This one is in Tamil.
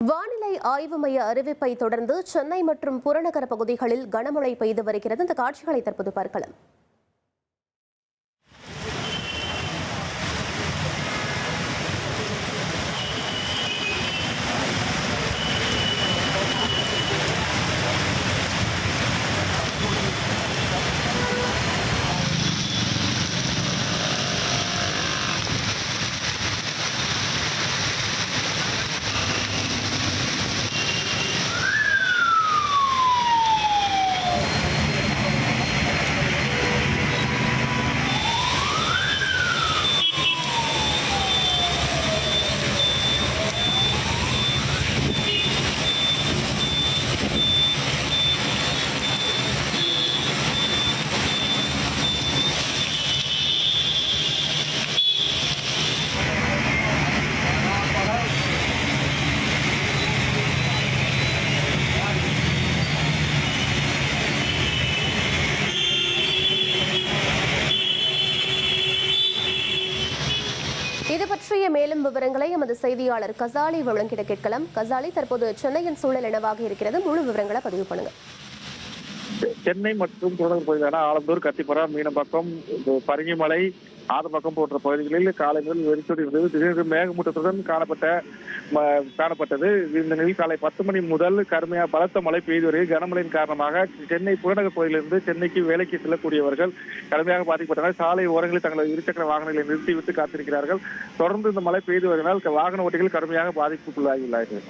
வானிலை ஆய்வு மைய அறிவிப்பை தொடர்ந்து சென்னை மற்றும் புறநகர பகுதிகளில் கனமழை பெய்து வருகிறது. இந்த காட்சிகளை தற்போது பார்க்கலாம். இது பற்றிய மேலும் விவரங்களை எமது செய்தியாளர் கசாலி வழங்கிட கேட்கலாம். கசாலி, தற்போது சென்னையின் சூழல் என்னவாக இருக்கிறது? முழு விவரங்களை பதிவு பண்ணுங்க. சென்னை மற்றும் புறநகர் பகுதியான ஆலந்தூர், கத்திப்பரம், மீனம்பாக்கம், பரங்கிமலை, ஆதம்பாக்கம் போன்ற பகுதிகளில் காலை முதல் வெறிச்சோடி இருந்தது. திடீரென்று மேகமூட்டத்துடன் காணப்பட்டது. இந்த நிலையில் காலை 10 மணி முதல் கடுமையாக பலத்த மழை பெய்து வருகிறது. கனமழையின் காரணமாக சென்னை புறநகர் பகுதியிலிருந்து சென்னைக்கு வேலைக்கு செல்லக்கூடியவர்கள் கடுமையாக பாதிக்கப்பட்டனர். சாலை ஓரங்களில் தங்களது இருசக்கர வாகனங்களை நிறுத்திவிட்டு காத்திருக்கிறார்கள். தொடர்ந்து இந்த மழை பெய்து வருவதால் வாகன ஓட்டிகள் கடுமையாக பாதிப்புக்குள்ளாகியுள்ளார்கள்.